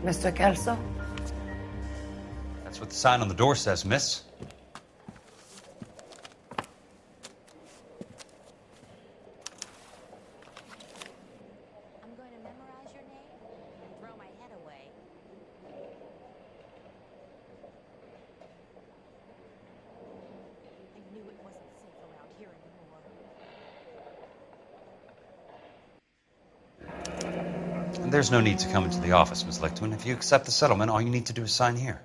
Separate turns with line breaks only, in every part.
Mr. Kelso?
That's what the sign on the door says, miss.
I'm going to memorize your name and throw my head away. I knew it wasn't safe around here anymore.
There's no need to come into the office, Miss Lichtman. If you accept the settlement, all you need to do is sign here.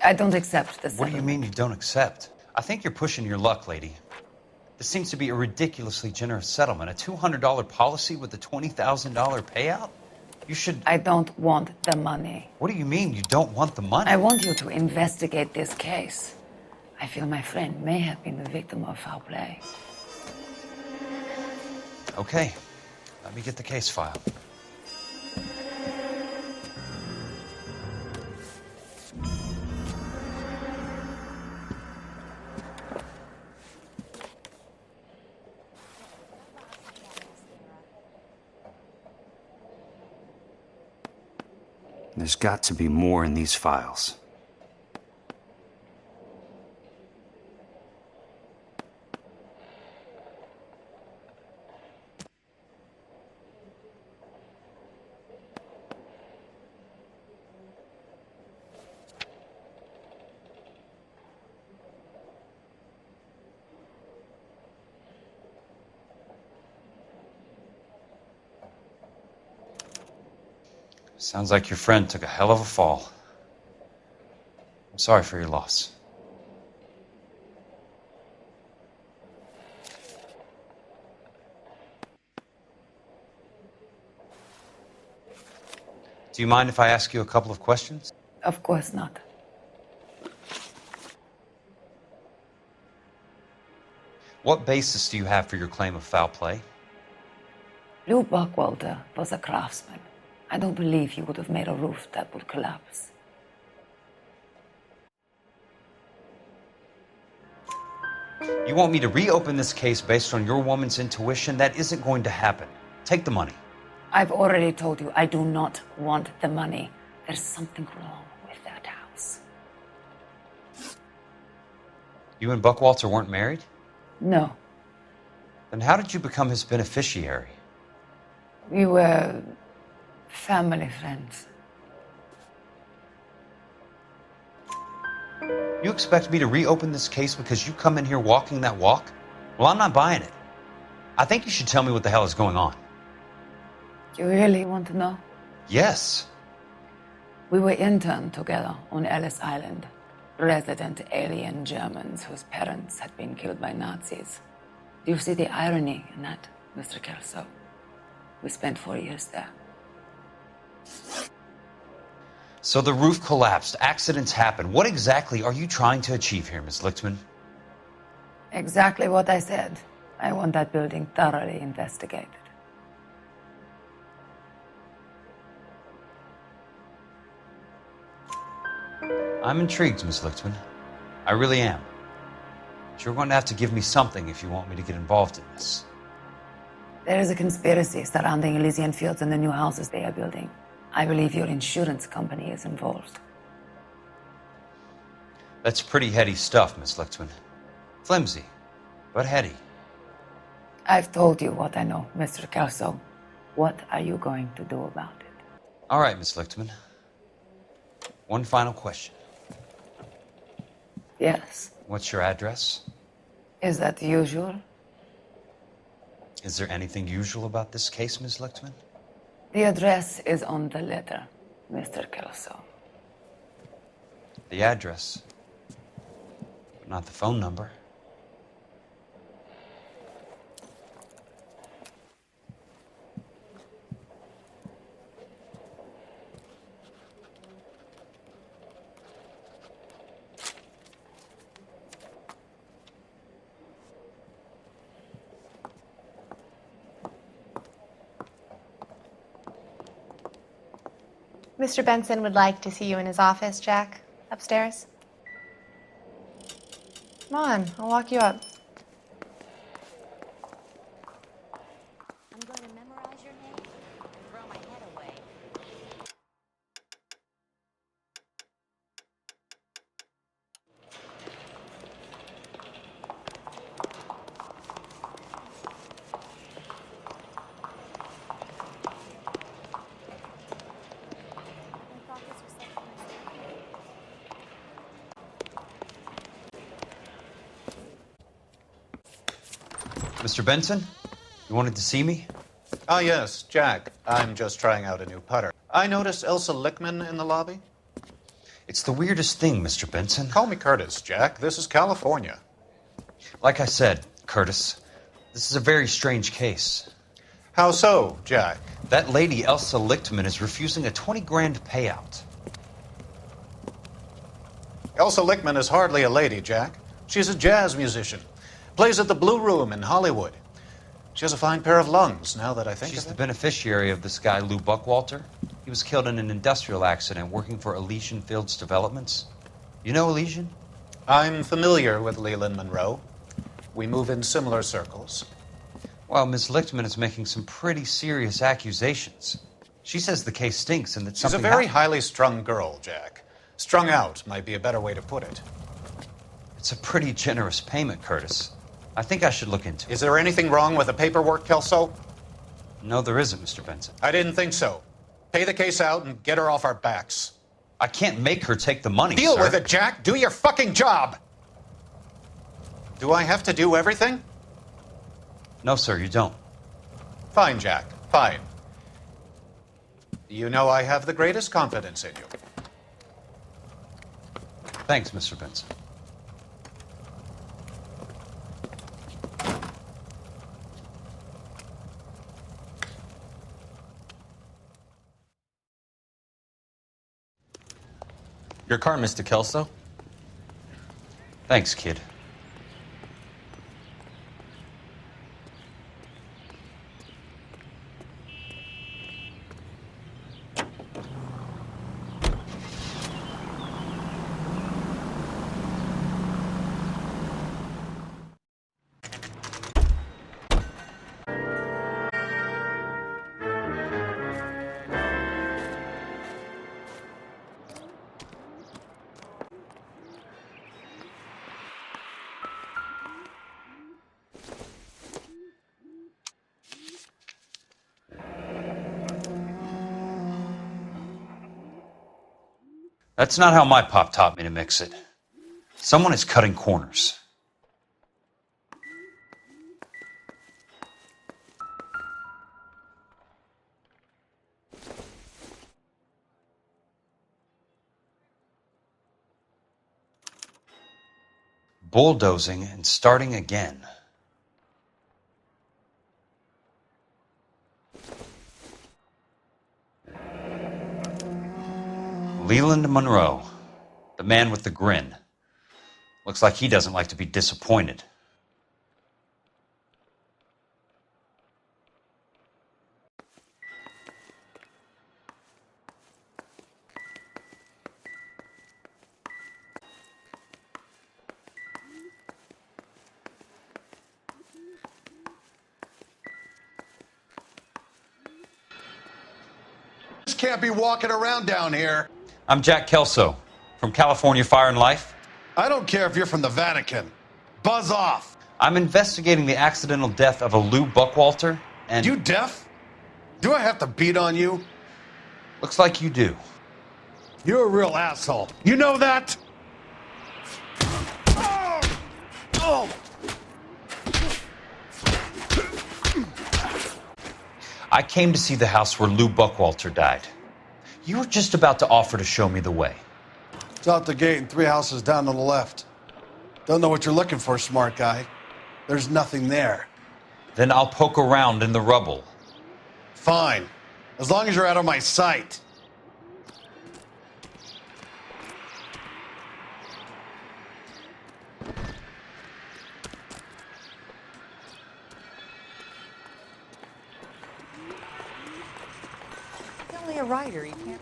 I don't accept this.
What do you mean you don't accept? I think you're pushing your luck, lady. This seems to be a ridiculously generous settlement. A $200 policy with a $20,000 payout? You should...
I don't want the money.
What do you mean you don't want the money?
I want you to investigate this case. I feel my friend may have been the victim of foul play.
Okay. Let me get the case file.
There's got to be more in these files.
Sounds like your friend took a hell of a fall. I'm sorry for your loss. Do you mind if I ask you a couple of questions?
Of course not.
What basis do you have for your claim of foul play?
Lou Buckwalter was a craftsman. I don't believe he would have made a roof that would collapse.
You want me to reopen this case based on your woman's intuition? That isn't going to happen. Take the money.
I've already told you I do not want the money. There's something wrong with that house.
You and Buckwalter weren't married?
No.
Then how did you become his beneficiary?
We were family friends.
You expect me to reopen this case because you come in here walking that walk? Well, I'm not buying it. I think you should tell me what the hell is going on.
You really want to know?
Yes.
We were interned together on Ellis Island. Resident alien Germans whose parents had been killed by Nazis. Do you see the irony in that, Mr. Kelso? We spent 4 years there.
So the roof collapsed. Accidents happen. What exactly are you trying to achieve here, Miss Lichtman?
Exactly what I said. I want that building thoroughly investigated.
I'm intrigued, Miss Lichtman. I really am. But you're going to have to give me something if you want me to get involved in this.
There is a conspiracy surrounding Elysian Fields and the new houses they are building. I believe your insurance company is involved.
That's pretty heady stuff, Miss Lichtman. Flimsy, but heady.
I've told you what I know, Mr. Kelso. What are you going to do about it?
All right, Miss Lichtman. One final question.
Yes.
What's your address?
Is that usual?
Is there anything usual about this case, Miss Lichtman?
The address is on the letter, Mr. Kelso.
The address, but not the phone number.
Mr. Benson would like to see you in his office, Jack. Upstairs. Come on, I'll walk you up.
I'm going to memorize your name and throw my head away.
Mr. Benson? You wanted to see me?
Ah, yes, Jack. I'm just trying out a new putter. I noticed Elsa Lickman in the lobby.
It's the weirdest thing, Mr. Benson.
Call me Curtis, Jack. This is California.
Like I said, Curtis, this is a very strange case.
How so, Jack?
That lady, Elsa Lichtman, is refusing a 20 grand payout.
Elsa Lickman is hardly a lady, Jack. She's a jazz musician. Plays at the Blue Room in Hollywood. She has a fine pair of lungs, now that I think
She's
of
the
it.
beneficiary of this guy, Lou Buckwalter. He was killed in an industrial accident working for Elysian Fields Developments. You know Elysian?
I'm familiar with Leland Monroe. We move in similar circles.
Well, Miss Lichtman is making some pretty serious accusations. She says the case stinks and that
She's a
something
very
happened.
highly strung girl, Jack. Strung out might be a better way to put it.
It's a pretty generous payment, Curtis. I think I should look into it.
Is there anything wrong with the paperwork, Kelso?
No, there isn't, Mr. Benson.
I didn't think so. Pay the case out and get her off our backs.
I can't make her take the money,
Deal
sir.
with it, Jack. Do your fucking job. Do I have to do everything?
No, sir, you don't.
Fine, Jack. Fine. You know I have the greatest confidence in you.
Thanks, Mr. Benson.
Your car, Mr. Kelso.
Thanks, kid. That's not how my pop taught me to mix it. Someone is cutting corners. Bulldozing and starting again. Leland Monroe, the man with the grin. Looks like he doesn't like to be disappointed.
Just can't be walking around down here.
I'm Jack Kelso from California Fire and Life.
I don't care if you're from the Vatican. Buzz off.
I'm investigating the accidental death of a Lou Buckwalter, and
You deaf? Do I have to beat on you?
looks like you do.
You're a real asshole. You know that? Oh!
I came to see the house where Lou Buckwalter died. You were just about to offer to show me the way.
It's out the gate and 3 houses down on the left. Don't know what you're looking for, smart guy. There's nothing there.
Then I'll poke around in the rubble.
Fine. As long as you're out of my sight.
He's only a writer. He can't.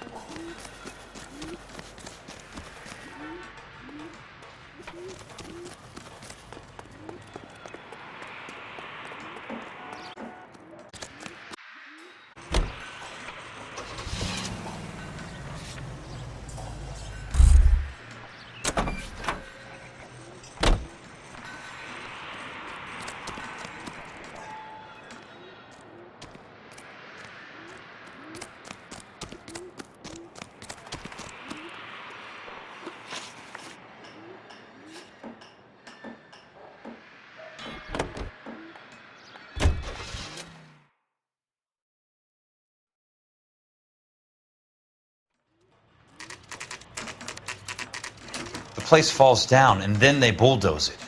place falls down and then they bulldoze it.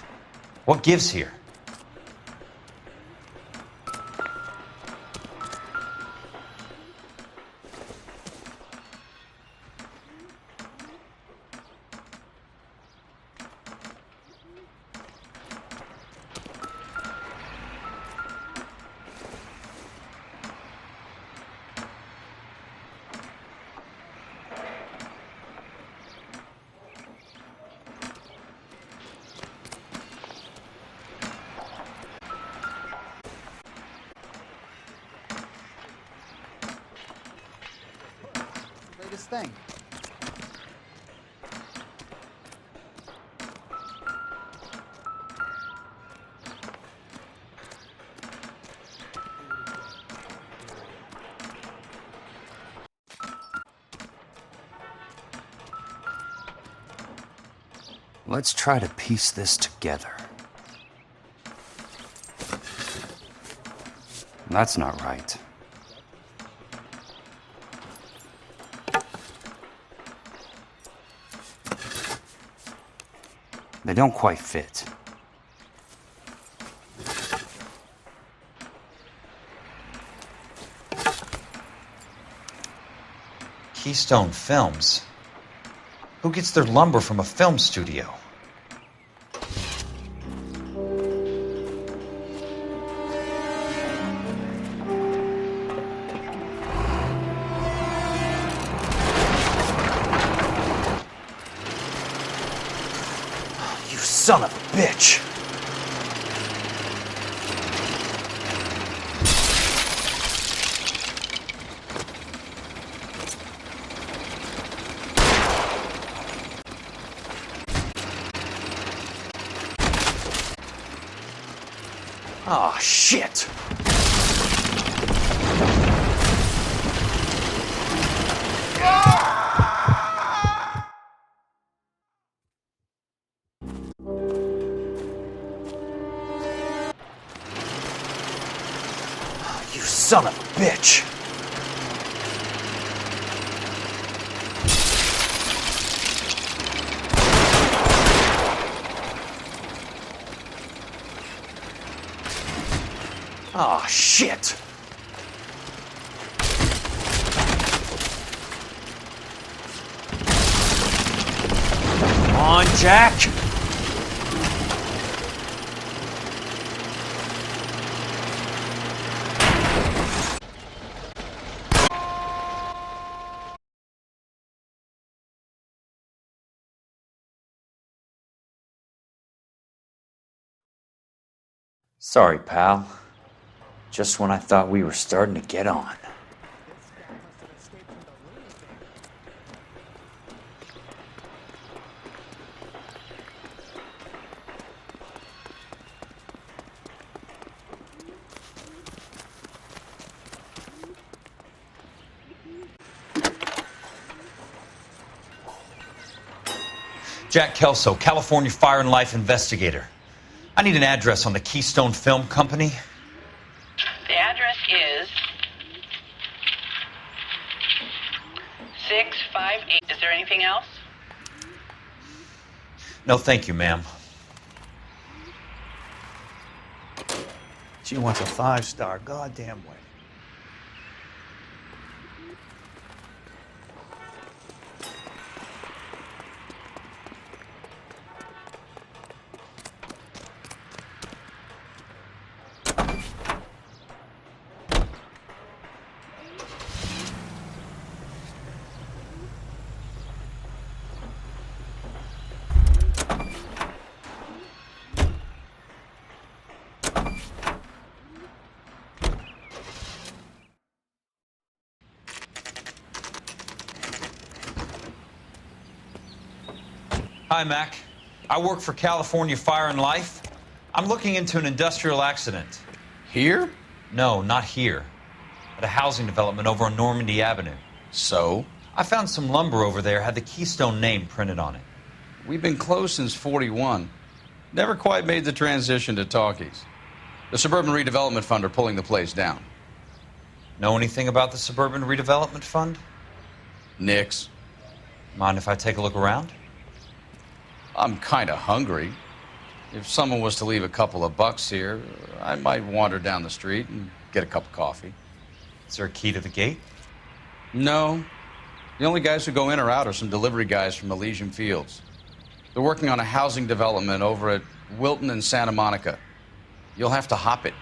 What gives here?
Latest thing.
Let's try to piece this together. That's not right. They don't quite fit.
Keystone Films? Who gets their lumber from a film studio? You son of a bitch! Ah, shit! You son of a bitch! Ah, shit! Come on, Jack! Sorry, pal. Just when I thought we were starting to get on. Jack Kelso, California Fire and Life investigator. I need an address on the Keystone Film Company.
The address is 658. Is there anything else?
No, thank you, ma'am.
She wants a 5-star goddamn way.
Hi, Mac. I work for California Fire and Life. I'm looking into an industrial accident.
Here?
No, not here. At a housing development over on Normandy Avenue.
So?
I found some lumber over there, had the Keystone name printed on it.
We've been closed since '41. Never quite made the transition to talkies. The Suburban Redevelopment Fund are pulling the place down.
Know anything about the Suburban Redevelopment Fund?
Nix.
Mind if I take a look around?
I'm kind of hungry. If someone was to leave a couple of bucks here, I might wander down the street and get a cup of coffee.
Is there a key to the gate?
No. The only guys who go in or out are some delivery guys from Elysian Fields. They're working on a housing development over at Wilton and Santa Monica. You'll have to hop it.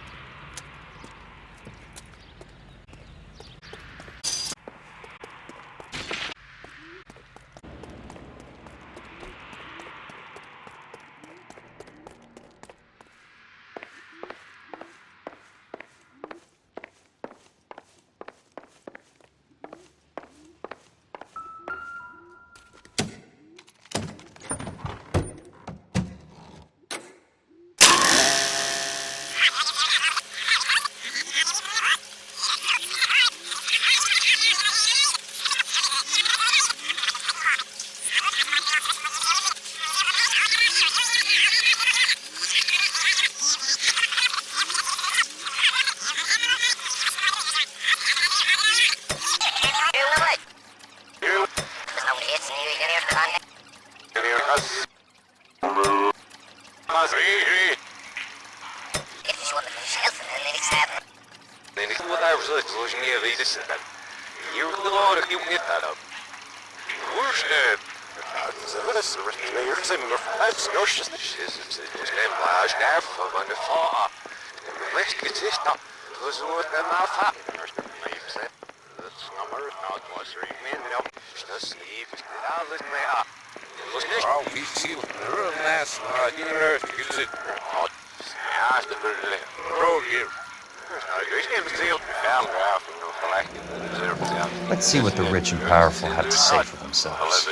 Let's see what the rich and powerful have to say for themselves.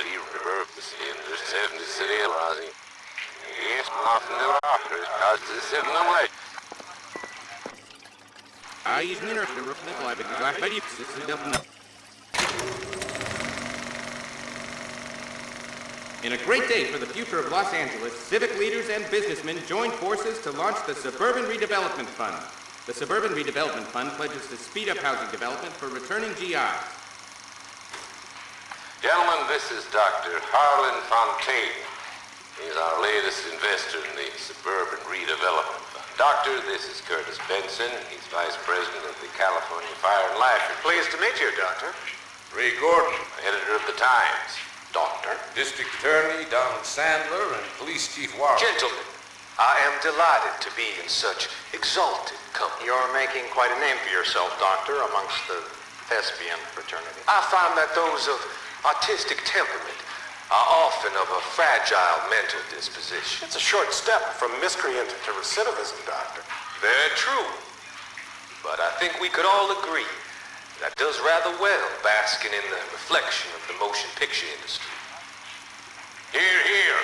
In a great day for the future of Los Angeles, civic leaders and businessmen joined forces to launch the Suburban Redevelopment Fund. The Suburban Redevelopment Fund pledges to speed up housing development for returning GIs.
Gentlemen, this is Dr. Harlan Fontaine. He's our latest investor in the Suburban Redevelopment Fund. Doctor, this is Curtis Benson. He's Vice President of the California Fire and Life.
Pleased to meet you, Doctor.
Ray Gordon, editor of the Times.
Doctor.
District Attorney Donald Sandler and Police Chief Warren.
Gentlemen, I am delighted to be in such exalted company. You're making quite a name for yourself, Doctor, amongst the thespian fraternity. I find that those of artistic temperament are often of a fragile mental disposition. It's a short step from miscreant to recidivism, Doctor. Very true. But I think we could all agree that does rather well basking in the reflection of the motion picture industry.
Here, here.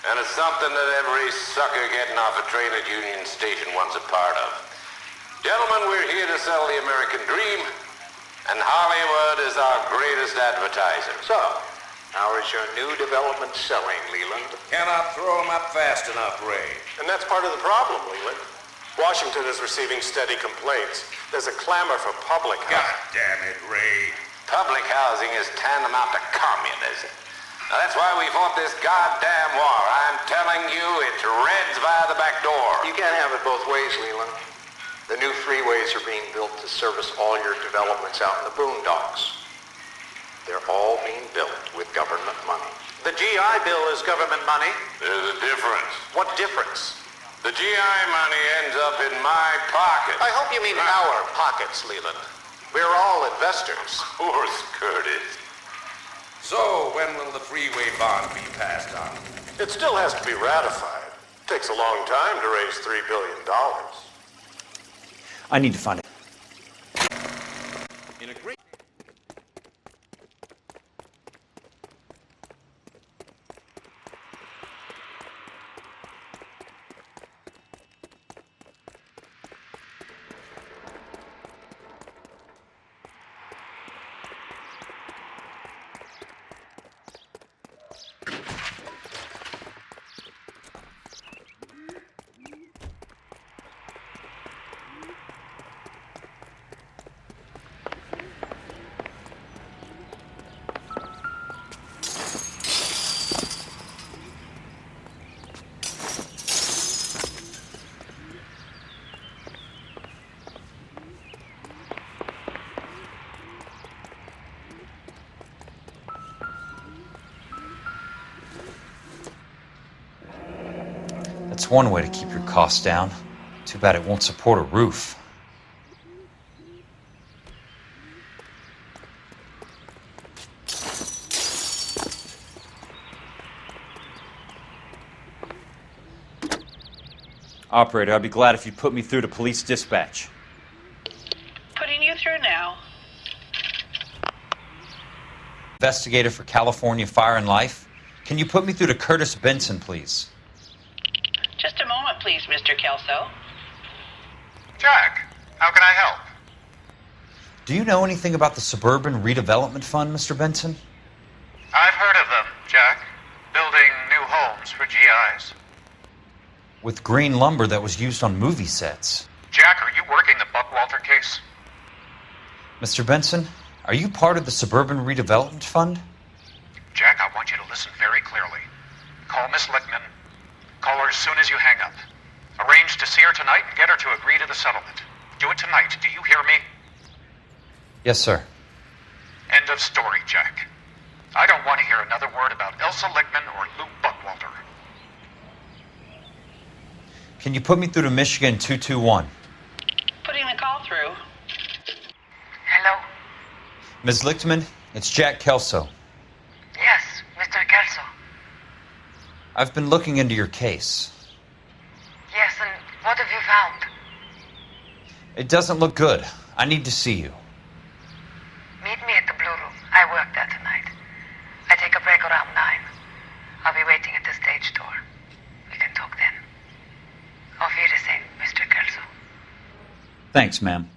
And it's something that every sucker getting off a train at Union Station wants a part of. Gentlemen, we're here to sell the American dream, and Hollywood is our greatest advertiser.
So, how is your new development selling, Leland?
Cannot throw them up fast enough, Ray.
And that's part of the problem, Leland. Washington is receiving steady complaints. There's a clamor for public housing.
God damn it, Ray. Public housing is tantamount to communism. Now, that's why we fought this goddamn war. I'm telling you, it's Reds via the back door.
You can't have it both ways, Leland. The new freeways are being built to service all your developments out in the boondocks. They're all being built with government money. The GI Bill is government money.
There's a difference.
What difference?
The GI money ends up in my pocket.
I hope you mean our pockets, Leland. We're all investors.
Of course, Curtis. So, when will the freeway bond be passed on?
It still has to be ratified. It takes a long time to raise $3 billion.
I need to find it.
In a great...
That's one way to keep your costs down. Too bad it won't support a roof. Operator, I'd be glad if you'd put me through to police dispatch.
Putting you through now.
Investigator for California Fire and Life. Can you put me through to Curtis Benson, please?
Just a moment, please, Mr. Kelso.
Jack, how can I help?
Do you know anything about the Suburban Redevelopment Fund, Mr. Benson?
I've heard of them, Jack. Building new homes for GIs.
With green lumber that was used on movie sets.
Jack, are you working the Buckwalter case?
Mr. Benson, are you part of the Suburban Redevelopment Fund?
Jack, I want you to listen very clearly. Call Miss Lichtman. Call her as soon as you hang up. Arrange to see her tonight and get her to agree to the settlement. Do it tonight. Do you hear me?
Yes, sir.
End of story, Jack. I don't want to hear another word about Elsa Lichtman or Lou Buckwalter.
Can you put me through to Michigan 221?
Putting the call through.
Hello?
Ms. Lichtman, it's Jack Kelso.
Yes, Mr. Kelso.
I've been looking into your case.
Yes, and what have you found?
It doesn't look good. I need to see you.
Meet me at the Blue Room. I work there tonight. I take a break around 9. I'll be waiting at the stage door. We can talk then. Auf Wiedersehen, Mr. Kelso.
Thanks, ma'am.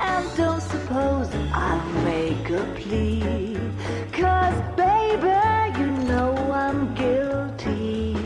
And don't suppose I'll make a plea, 'cause baby, you know I'm guilty.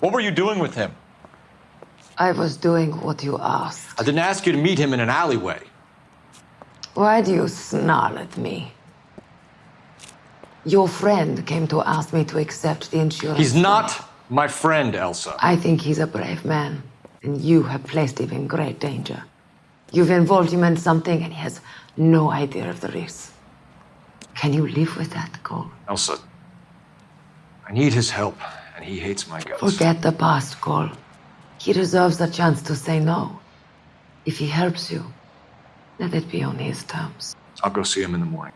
What were you doing with him?
I was doing what you asked.
I didn't ask you to meet him in an alleyway.
Why do you snarl at me? Your friend came to ask me to accept the insurance.
He's not my friend, Elsa.
I think he's a brave man, and you have placed him in great danger. You've involved him in something, and he has no idea of the risk. Can you live with that, Cole?
Elsa, I need his help, and he hates my guts.
Forget the past, Cole. He deserves a chance to say no. If he helps you, let it be on his terms.
I'll go see him in the morning.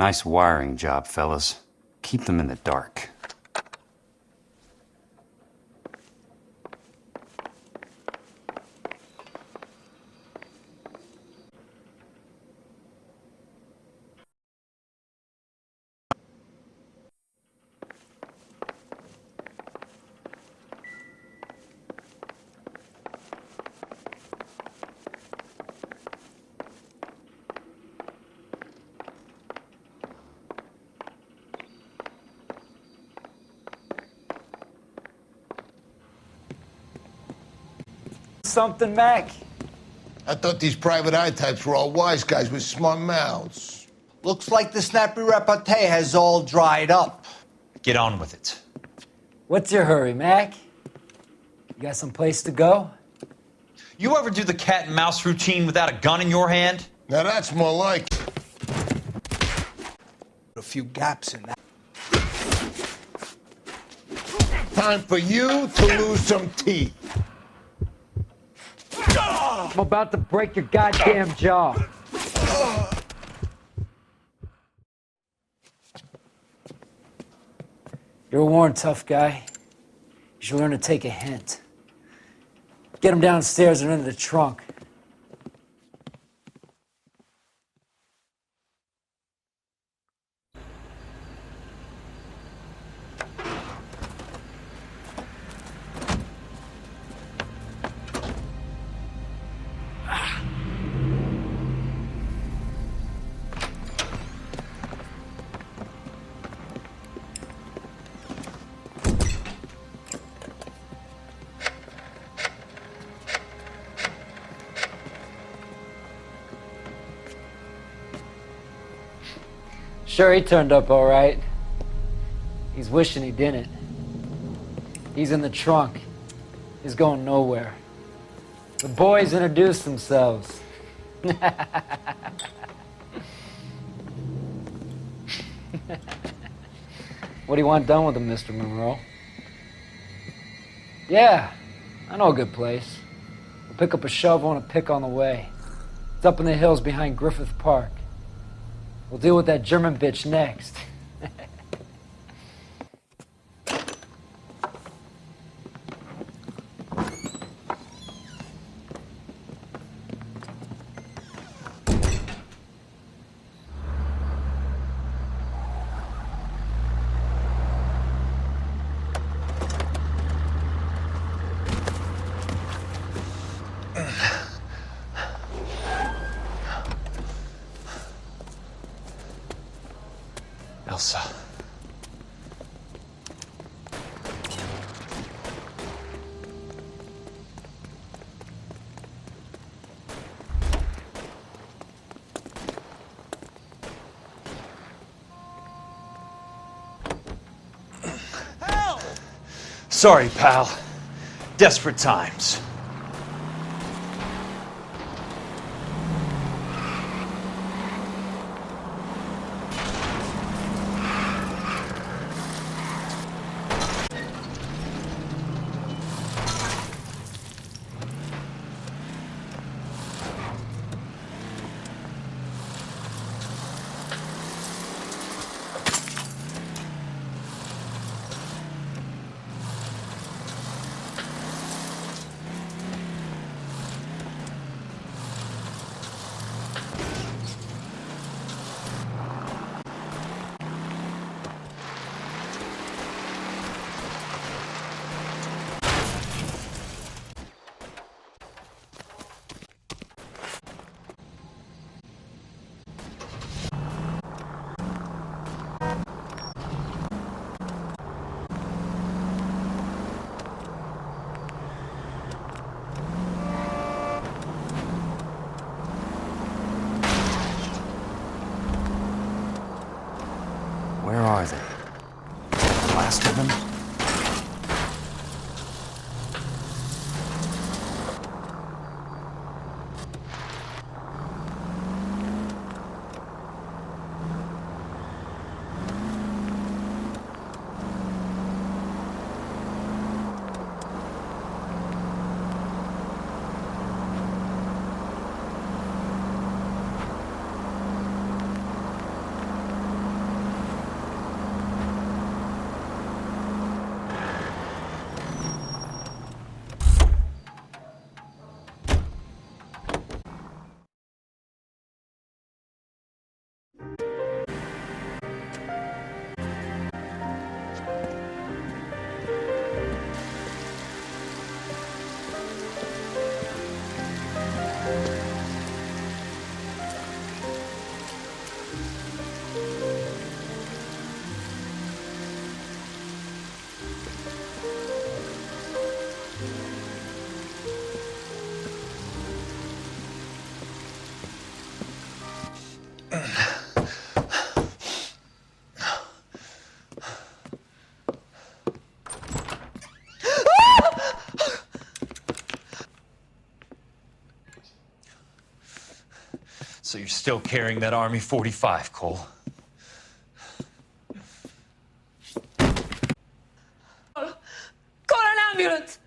Nice wiring job, fellas. Keep them in the dark.
Something, Mac?
I thought these private eye types were all wise guys with smart mouths.
Looks like the snappy repartee has all dried up.
Get on with it.
What's your hurry, Mac? You got some place to go?
You ever do the cat and mouse routine without a gun in your hand?
Now that's more like it.
A few gaps in that.
Time for you to lose some teeth.
I'm about to break your goddamn jaw. You're warned, tough guy. You should learn to take a hint. Get him downstairs and into the trunk. Sure, he turned up all right. He's wishing he didn't. He's in the trunk. He's going nowhere. The boys introduced themselves. What do you want done with him, Mr. Monroe? Yeah, I know a good place. We'll pick up a shovel and a pick on the way. It's up in the hills behind Griffith Park. We'll deal with that German bitch next.
Elsa.
Help!
Sorry, pal. Desperate times.
Where are they? The last of them?
still carrying that Army 45, Cole.
Call an ambulance!